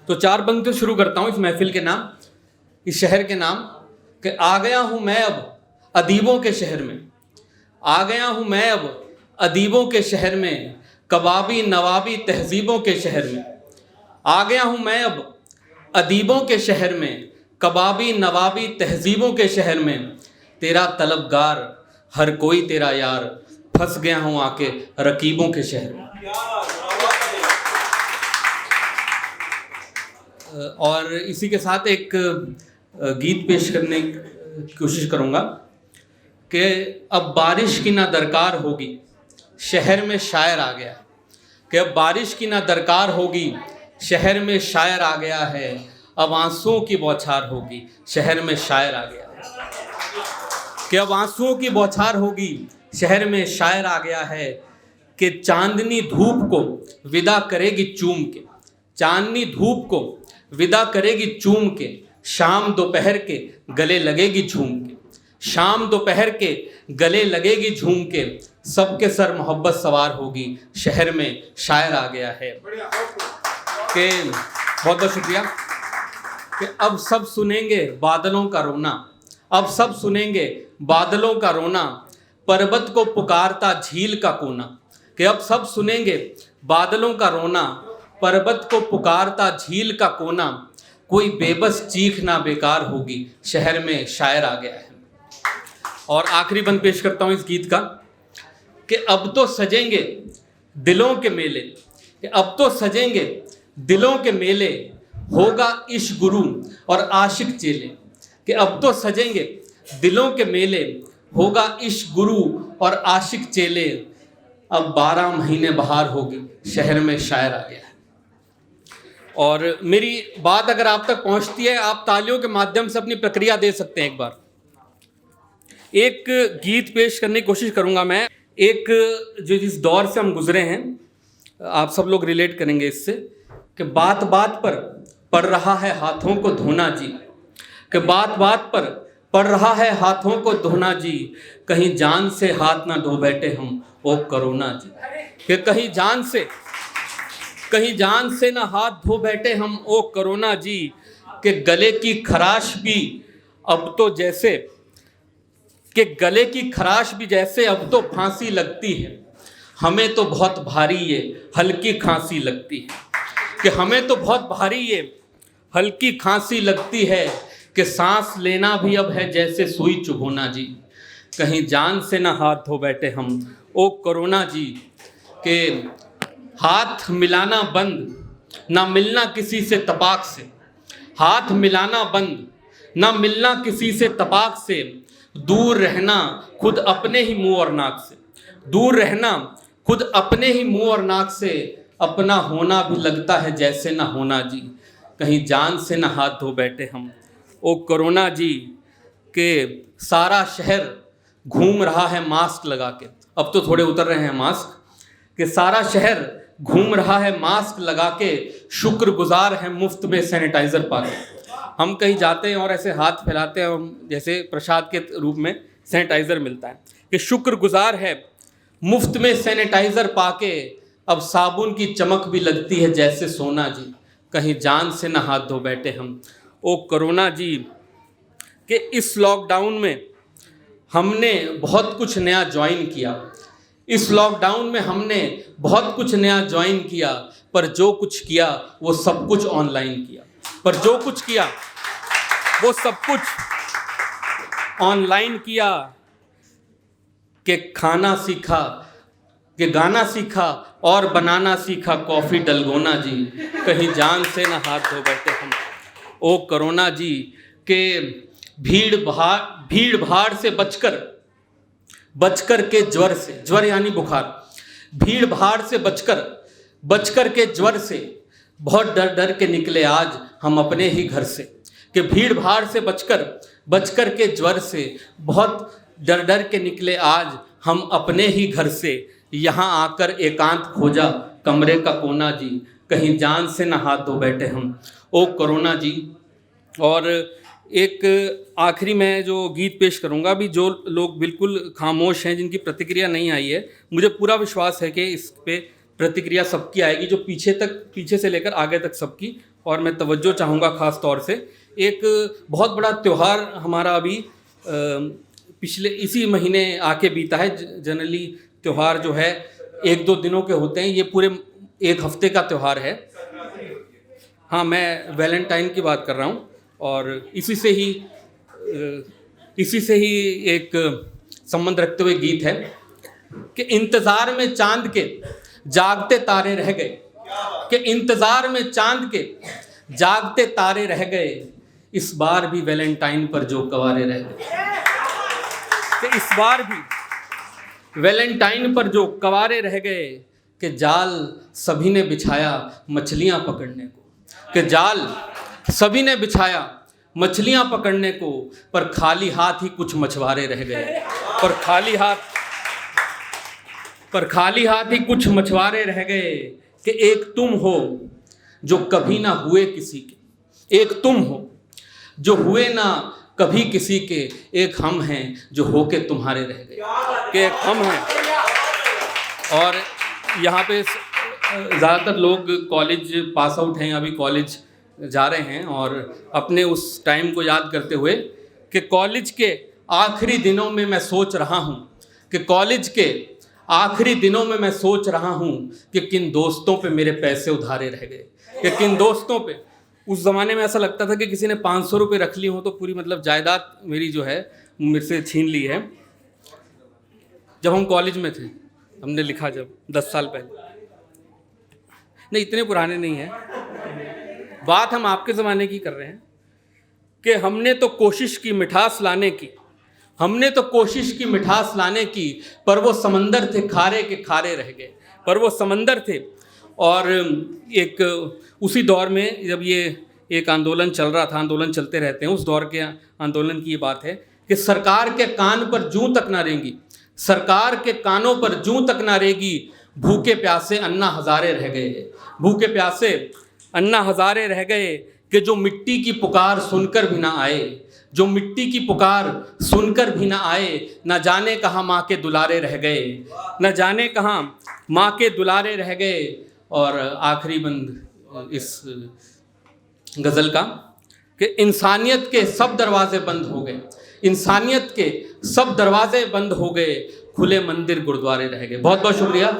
तो 4 पंक्तियों शुरू करता हूँ इस महफिल के नाम, इस शहर के नाम, कि आ गया हूँ मैं अब अदीबों के शहर में, आ गया हूँ मैं अब अदीबों के शहर में, कबाबी नवाबी तहजीबों के शहर में। आ गया हूँ मैं अब अदीबों के शहर में, कबाबी नवाबी तहजीबों के शहर में। तेरा तलबगार हर कोई तेरा यार, फंस गया हूँ आके रकीबों के शहर में। और इसी के साथ एक गीत पेश करने की कोशिश करूँगा कि अब बारिश की ना दरकार होगी, शहर में शायर आ गया है। कि अब बारिश की ना दरकार होगी, शहर में शायर आ गया है। अब आंसुओं की बौछार होगी, शहर में शायर आ गया है। कि अब आंसुओं की बौछार होगी, शहर में शायर आ गया है। कि चांदनी धूप को विदा करेगी चूम के, चांदनी धूप को विदा करेगी चूम के, शाम दोपहर के गले लगेगी झूम के, शाम दोपहर के गले लगेगी झूम के। सबके सर मोहब्बत सवार होगी, शहर में शायर आ गया है। कि बहुत बहुत शुक्रिया। कि अब सब सुनेंगे बादलों का रोना, अब सब सुनेंगे बादलों का रोना, पर्वत को पुकारता झील का कोना। कि अब सब सुनेंगे बादलों का रोना, पर्वत को पुकारता झील का कोना। कोई बेबस चीख ना बेकार होगी, शहर में शायर आ गया है। और आखिरी बंद पेश करता हूँ इस गीत का, कि अब तो सजेंगे दिलों के मेले, कि अब तो सजेंगे दिलों के मेले, होगा इश्क गुरु और आशिक चेले। कि अब तो सजेंगे दिलों के मेले, होगा इश्क गुरु और आशिक चेले। अब 12 महीने बहार होगी, शहर में शायर आ गया है। और मेरी बात अगर आप तक पहुंचती है, आप तालियों के माध्यम से अपनी प्रक्रिया दे सकते हैं। एक बार एक गीत पेश करने की कोशिश करूंगा मैं, एक जो जिस दौर से हम गुजरे हैं, आप सब लोग रिलेट करेंगे इससे, कि बात बात पर पड़ रहा है हाथों को धोना जी। कि बात बात पर पड़ रहा है हाथों को धोना जी, कहीं जान से हाथ ना धो बैठे हम ओ कोरोना जी। कि कहीं जान से ना हाथ धो बैठे हम ओ कोरोना जी। कि गले की खराश भी अब तो जैसे, कि गले की खराश भी जैसे अब तो फांसी लगती है, हमें तो बहुत भारी ये हल्की खांसी लगती है। कि हमें तो बहुत भारी ये हल्की खांसी लगती है, कि सांस लेना भी अब है जैसे सुई चुभोना जी। कहीं जान से ना हाथ धो बैठे हम ओ कोरोना जी। के हाथ मिलाना बंद, ना मिलना किसी से तपाक से, हाथ मिलाना बंद, ना मिलना किसी से तपाक से। दूर रहना खुद अपने ही मुंह और नाक से, दूर रहना खुद अपने ही मुंह और नाक से। अपना होना भी लगता है जैसे ना होना जी, कहीं जान से ना हाथ धो बैठे हम ओ कोरोना जी। के सारा शहर घूम रहा है मास्क लगा के, अब तो थोड़े उतर रहे हैं मास्क। कि सारा शहर घूम रहा है मास्क लगा के, शुक्रगुजार है मुफ्त में सैनिटाइज़र पाके। हम कहीं जाते हैं और ऐसे हाथ फैलाते हैं, जैसे प्रसाद के रूप में सैनिटाइज़र मिलता है। कि शुक्रगुजार है मुफ्त में सैनिटाइज़र पाके, अब साबुन की चमक भी लगती है जैसे सोना जी। कहीं जान से ना हाथ धो बैठे हम ओ कोरोना जी। कि इस लॉकडाउन में हमने बहुत कुछ नया ज्वाइन किया, इस लॉकडाउन में हमने बहुत कुछ नया ज्वाइन किया, पर जो कुछ किया वो सब कुछ ऑनलाइन किया, पर जो कुछ किया वो सब कुछ ऑनलाइन किया। कि खाना सीखा, कि गाना सीखा और बनाना सीखा, कॉफ़ी डलगोना जी। कहीं जान से ना हाथ धो बैठे हम ओ कोरोना जी। के भीड़ भाड़ से बचकर के ज्वर से, ज्वर यानी बुखार, भीड़ भाड़ से बचकर के ज्वर से, बहुत डर डर के निकले आज हम अपने ही घर से। कि भीड़ भाड़ से बचकर के ज्वर से, बहुत डर डर के निकले आज हम अपने ही घर से। यहाँ आकर एकांत खोजा कमरे का कोना जी, कहीं जान से ना हाथ धो बैठे हम ओ कोरोना जी। और एक आखिरी मैं जो गीत पेश करूंगा, अभी जो लोग बिल्कुल खामोश हैं, जिनकी प्रतिक्रिया नहीं आई है, मुझे पूरा विश्वास है कि इस पे प्रतिक्रिया सबकी आएगी, जो पीछे से लेकर आगे तक सबकी। और मैं तवज्जो चाहूँगा ख़ास तौर से। एक बहुत बड़ा त्यौहार हमारा अभी पिछले इसी महीने आके बीता है। जनरली त्यौहार जो है 1-2 दिनों के होते हैं, ये पूरे 1 हफ्ते का त्यौहार है। हाँ, मैं वैलेंटाइन की बात कर रहा हूँ और इसी से ही एक संबंध रखते हुए गीत है कि इंतज़ार में चांद के जागते तारे रह गए, कि इंतज़ार में चांद के जागते तारे रह गए, इस बार भी वैलेंटाइन पर जो कवारे रह गए, कि इस बार भी वैलेंटाइन पर जो कवारे रह गए, कि जाल सभी ने बिछाया मछलियां पकड़ने को, कि जाल सभी ने बिछाया मछलियां पकड़ने को, पर खाली हाथ ही कुछ मछुआरे रह गए, पर खाली हाथ ही कुछ मछुआरे रह गए, कि एक तुम हो जो कभी ना हुए किसी के, एक तुम हो जो हुए ना कभी किसी के, एक हम हैं जो होके तुम्हारे रह गए, कि एक हम हैं। और यहाँ पे ज़्यादातर लोग कॉलेज पास आउट हैं, अभी कॉलेज जा रहे हैं, और अपने उस टाइम को याद करते हुए कि कॉलेज के आखिरी दिनों में मैं सोच रहा हूँ, कि कॉलेज के आखिरी दिनों में मैं सोच रहा हूँ कि किन दोस्तों पे मेरे पैसे उधारे रह गए, कि किन दोस्तों पे। उस ज़माने में ऐसा लगता था कि किसी ने 500 रुपये रख ली हो तो पूरी मतलब जायदाद मेरी जो है मेरे से छीन ली है। जब हम कॉलेज में थे, हमने लिखा जब 10 साल पहले, नहीं इतने पुराने नहीं हैं, बात हम आपके ज़माने की कर रहे हैं, कि हमने तो कोशिश की मिठास लाने की, हमने तो कोशिश की मिठास लाने की, पर वो समंदर थे खारे के खारे रह गए, पर वो समंदर थे। और एक उसी दौर में जब ये एक आंदोलन चल रहा था, आंदोलन चलते रहते हैं, उस दौर के आंदोलन की ये बात है कि सरकार के कान पर जूं तक ना रेंगी, सरकार के कानों पर जूं तक ना रेगी, भूखे प्यासे अन्ना हज़ारे रह गए, भूखे प्यासे अन्ना हज़ारे रह गए, कि जो मिट्टी की पुकार सुनकर भी ना आए, जो मिट्टी की पुकार सुनकर भी ना आए, न जाने कहाँ माँ के दुलारे रह गए, न जाने कहाँ माँ के दुलारे रह गए। और आखिरी बंद इस गज़ल का कि इंसानियत के सब दरवाजे बंद हो गए, इंसानियत के सब दरवाजे बंद हो गए, खुले मंदिर गुरुद्वारे रह गए। बहुत बहुत शुक्रिया।